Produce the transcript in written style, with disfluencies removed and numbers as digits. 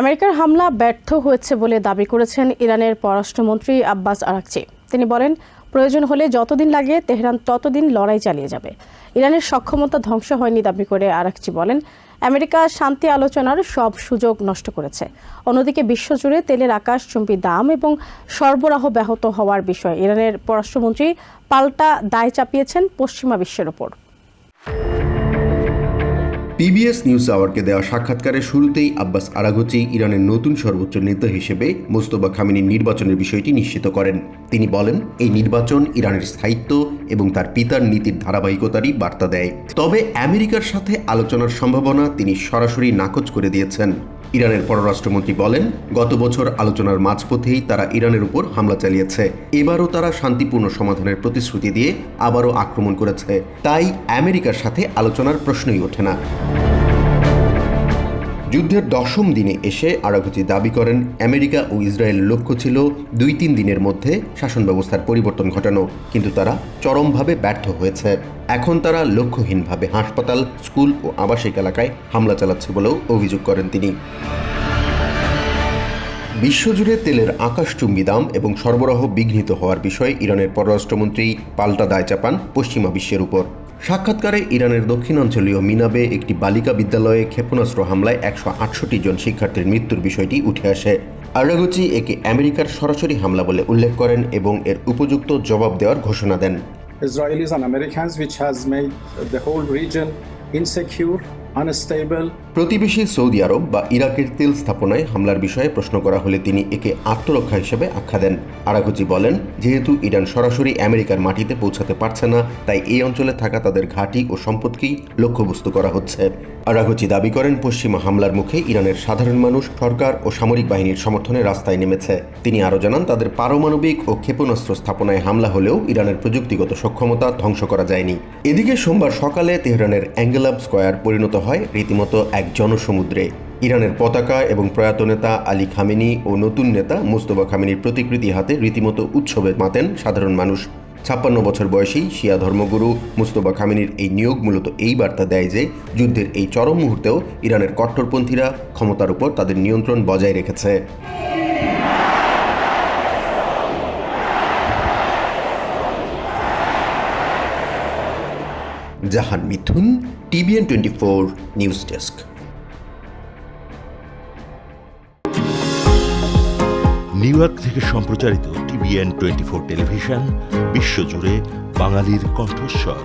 আমেরিকার হামলা ব্যর্থ হয়েছে বলে দাবি করেছেন ইরানের পররাষ্ট্রমন্ত্রী আব্বাস আরাকচি। তিনি বলেন, প্রয়োজন হলে যতদিন লাগে তেহরান ততদিন লড়াই চালিয়ে যাবে। ইরানের সক্ষমতা ধ্বংস হয়নি দাবি করে আরাকচি বলেন, আমেরিকা শান্তি আলোচনার সব সুযোগ নষ্ট করেছে। অন্যদিকে বিশ্বজুড়ে তেলের আকাশচুম্বী দাম এবং সরবরাহ ব্যাহত হওয়ার বিষয়ে ইরানের পররাষ্ট্রমন্ত্রী পাল্টা দায় চাপিয়েছেন পশ্চিমা বিশ্বের ওপর। পিবিএস নিউজ আওয়ারকে দেওয়া সাক্ষাৎকারে শুরুতেই আব্বাস আরাগচি ইরানের নতুন সর্বোচ্চ নেতা হিসেবে মোস্তফা খামেনির নির্বাচনের বিষয়টি নিশ্চিত করেন। তিনি বলেন, এই নির্বাচন ইরানের স্থায়িত্ব এবং তার পিতার নীতির ধারাবাহিকতারই বার্তা দেয়। তবে আমেরিকার সাথে আলোচনার সম্ভাবনা তিনি সরাসরি নাকচ করে দিয়েছেন। ইরানের পররাষ্ট্রমন্ত্রী বলেন, গত বছর আলোচনার মাঝপথেই তারা ইরানের উপর হামলা চালিয়েছে। এবারও তারা শান্তিপূর্ণ সমাধানের প্রতিশ্রুতি দিয়ে আবারও আক্রমণ করেছে। তাই আমেরিকার সাথে আলোচনার প্রশ্নই ওঠে না। যুদ্ধের 10ম দিনে এসে আরাগচি দাবি করেন, আমেরিকা ও ইসরায়েলের লক্ষ্য ছিল 2-3 দিনের মধ্যে শাসন ব্যবস্থার পরিবর্তন ঘটানো, কিন্তু তারা চরমভাবে ব্যর্থ হয়েছে। এখন তারা লক্ষ্যহীনভাবে হাসপাতাল, স্কুল ও আবাসিক এলাকায় হামলা চালাচ্ছে বলেও অভিযোগ করেন তিনি। বিশ্বজুড়ে তেলের আকাশচুম্বী দাম এবং সরবরাহ বিঘ্নিত হওয়ার বিষয়ে ইরানের পররাষ্ট্রমন্ত্রী পাল্টা দায় চাপান পশ্চিমা বিশ্বের উপর। সাক্ষাৎকারে ইরানের দক্ষিণাঞ্চলীয় মিনাবে একটি বালিকা বিদ্যালয়ে ক্ষেপণাস্ত্র হামলায় 168 জন শিক্ষার্থীর মৃত্যুর বিষয়টি উঠে আসে। আরাগচি একে আমেরিকার সরাসরি হামলা বলে উল্লেখ করেন এবং এর উপযুক্ত জবাব দেওয়ার ঘোষণা দেন। Israelis and Americans, which has made the whole region insecure, unstable. প্রতিবেশী সৌদি আরব বা ইরাকের তেল স্থাপনায় হামলার বিষয়ে প্রশ্ন করা হলে তিনি একে আত্মরক্ষা হিসেবে আখ্যা দেন। আরাগচি বলেন, যেহেতু ইরান সরাসরি আমেরিকার মাটিতে পৌঁছাতে পারছে না, তাই এই অঞ্চলে থাকা তাদের ঘাঁটি ও সম্পদকেই লক্ষ্যবস্তু করা হচ্ছে। আরাগচি দাবি করেন, পশ্চিমা হামলার মুখে ইরানের সাধারণ মানুষ, সরকার ও সামরিক বাহিনীর সমর্থনে রাস্তায় নেমেছে। তিনি আরও জানান, তাদের পারমাণবিক ও ক্ষেপণাস্ত্র স্থাপনায় হামলা হলেও ইরানের প্রযুক্তিগত সক্ষমতা ধ্বংস করা যায়নি। এদিকে সোমবার সকালে তেহরানের অ্যাঙ্গেলাম স্কয়ার পরিণত হয় রীতিমতো এক জনসমুদ্রে। ইরানের পতাকা এবং প্রয়াত নেতা আলী খামেনি ও নতুন নেতা মোস্তফা খামেনির প্রতিকৃতি হাতে রীতিমতো উৎসবে মাতেন সাধারণ মানুষ। 56 বছর বয়সী শিয়া ধর্মগুরু মোস্তফা খামেনির এই নিয়োগ মূলত এই বার্তা দেয় যে যুদ্ধের এই চরম মুহূর্তেও ইরানের কট্টরপন্থীরা ক্ষমতার উপর তাদের নিয়ন্ত্রণ বজায় রেখেছে। জাহান মিথুন, TVN 24 news desk. New York থেকে সম্প্রচারিত TVN 24 টেলিভিশন বিশ্বজুড়ে বাঙালির কণ্ঠস্বর।